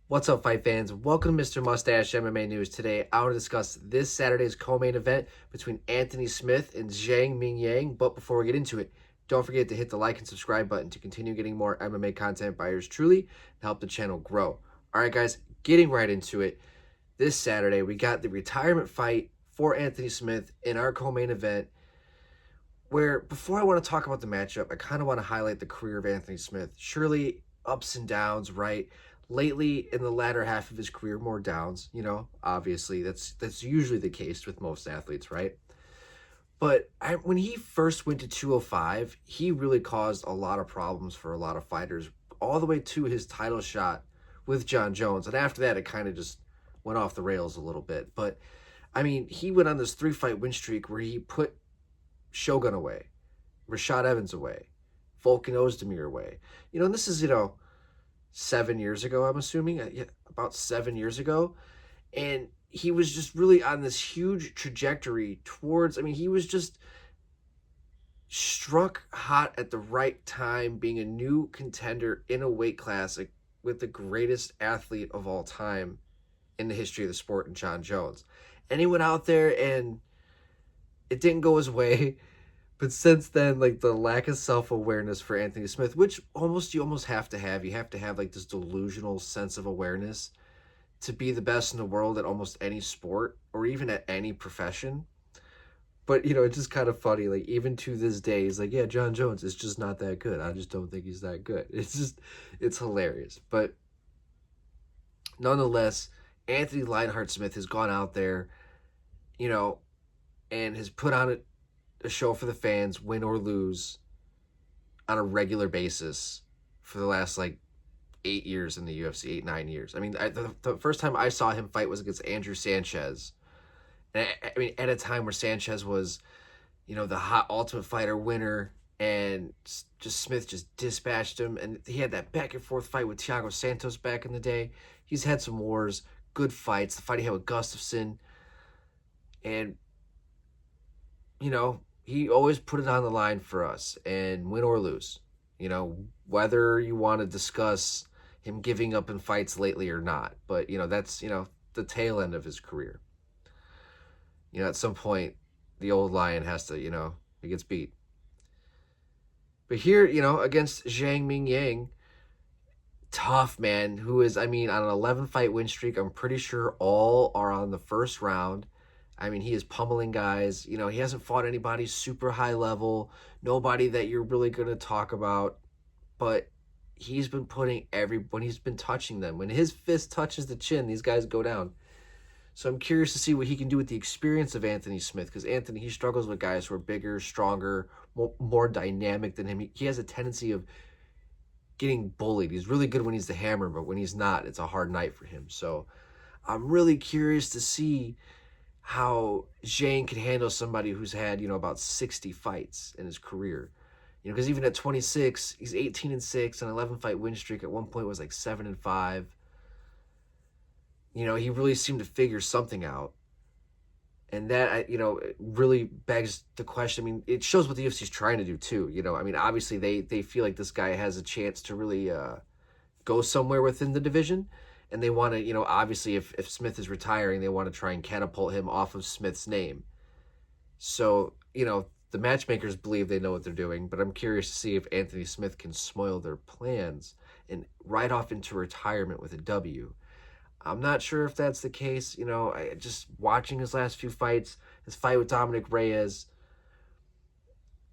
What's up, fight fans? Welcome to Mr. Mustache MMA News. Today, I want to discuss this Saturday's co-main event between Anthony Smith and Zhang MingYang. But before we get into it, don't forget to hit the like and subscribe button to continue getting more MMA content by yours truly and help the channel grow. All right, guys, getting right into it. This Saturday, we got the retirement fight for Anthony Smith in our co-main event, where before I want to talk about the matchup, I kind of want to highlight the career of Anthony Smith. Surely ups and downs, right? Lately, in the latter half of his career, more downs, obviously that's usually the case with most athletes, right? But when he first went to 205, he really caused a lot of problems for a lot of fighters, all the way to his title shot with John Jones. And after that, it kind of just went off the rails a little bit. But, I mean, he went on this 3-fight win streak where he put Shogun away, Rashad Evans away, Volkan Ozdemir away. And this is, 7 years ago, I'm assuming, yeah, about 7 years ago. And he was just really on this huge trajectory towards, he was just struck hot at the right time, being a new contender in a weight class with the greatest athlete of all time in the history of the sport, in John Jones. And he went out there and it didn't go his way. But since then, the lack of self-awareness for Anthony Smith, which you almost have to have. You have to have this delusional sense of awareness to be the best in the world at almost any sport or even at any profession. But, it's just kind of funny. Even to this day, he's like, yeah, John Jones is just not that good. I just don't think he's that good. It's hilarious. But nonetheless, Anthony Lionheart Smith has gone out there, and has put on a show for the fans, win or lose, on a regular basis for the last 8 years in the UFC, 8-9 years. The first time I saw him fight was against Andrew Sanchez, and at a time where Sanchez was, the hot Ultimate Fighter winner, and Smith just dispatched him, and he had that back and forth fight with Thiago Santos back in the day. He's had some wars, good fights. The fight he had with Gustafsson, and he always put it on the line for us, and win or lose. Whether you want to discuss him giving up in fights lately or not. But, that's, the tail end of his career. At some point, the old lion has to, he gets beat. But here, against Zhang MingYang, tough, man, who is, on an 11-fight win streak. I'm pretty sure all are on the first round. He is pummeling guys. He hasn't fought anybody super high level, nobody that you're really going to talk about, but he's been putting when he's been touching them. When his fist touches the chin, these guys go down. So I'm curious to see what he can do with the experience of Anthony Smith, because Anthony, he struggles with guys who are bigger, stronger, more dynamic than him. He has a tendency of getting bullied. He's really good when he's the hammer, but when he's not, it's a hard night for him. So I'm really curious to see how Zhang can handle somebody who's had, about 60 fights in his career. Because even at 26, he's 18-6, an 11-fight win streak at one point was 7-5. He really seemed to figure something out. And that, it really begs the question. It shows what the UFC is trying to do too. Obviously they feel like this guy has a chance to really go somewhere within the division. And they want to, obviously, if Smith is retiring, they want to try and catapult him off of Smith's name. So, the matchmakers believe they know what they're doing, but I'm curious to see if Anthony Smith can spoil their plans and ride off into retirement with a W. I'm not sure if that's the case. Just watching his last few fights, his fight with Dominic Reyes,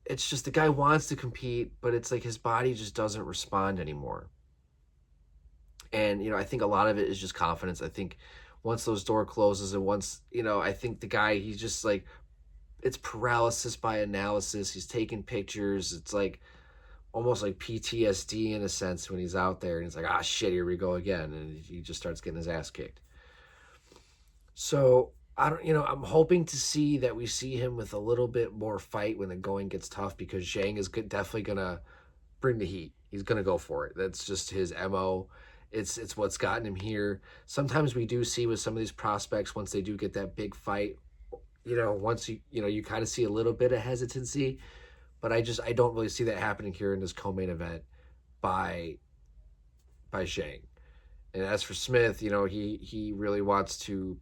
it's just the guy wants to compete, but it's his body just doesn't respond anymore. And, I think a lot of it is just confidence. I think once those door closes and once, I think the guy, he's just it's paralysis by analysis. He's taking pictures. It's almost like PTSD in a sense when he's out there. And he's like, shit, here we go again. And he just starts getting his ass kicked. So, I'm hoping to see that we see him with a little bit more fight when the going gets tough, because Zhang is definitely going to bring the heat. He's going to go for it. That's just his MO. It's what's gotten him here. Sometimes we do see with some of these prospects, once they do get that big fight, once you kind of see a little bit of hesitancy, but I don't really see that happening here in this co-main event by Zhang. And as for Smith, he really wants to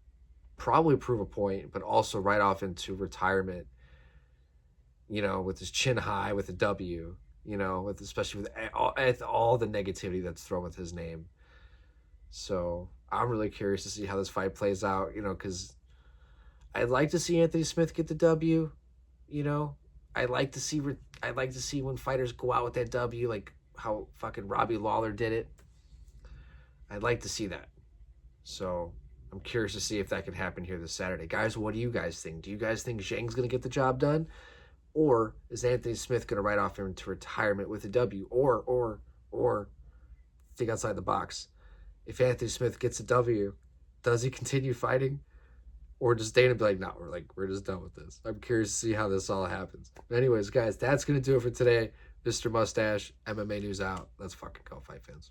probably prove a point, but also right off into retirement, with his chin high with a W, especially with all the negativity that's thrown with his name. So I'm really curious to see how this fight plays out, because I'd like to see Anthony Smith get the W. You know, I like to see when fighters go out with that W, like how fucking Robbie Lawler did it. I'd like to see that. So I'm curious to see if that can happen here this Saturday, guys. What do you guys think? Do you guys think Zhang's gonna get the job done, or is Anthony Smith gonna ride off into retirement with a W? Or think outside the box. If Anthony Smith gets a W, does he continue fighting? Or does Dana be like, no, we're just done with this? I'm curious to see how this all happens. But anyways, guys, that's going to do it for today. Mr. Mustache, MMA News out. Let's fucking go, fight fans.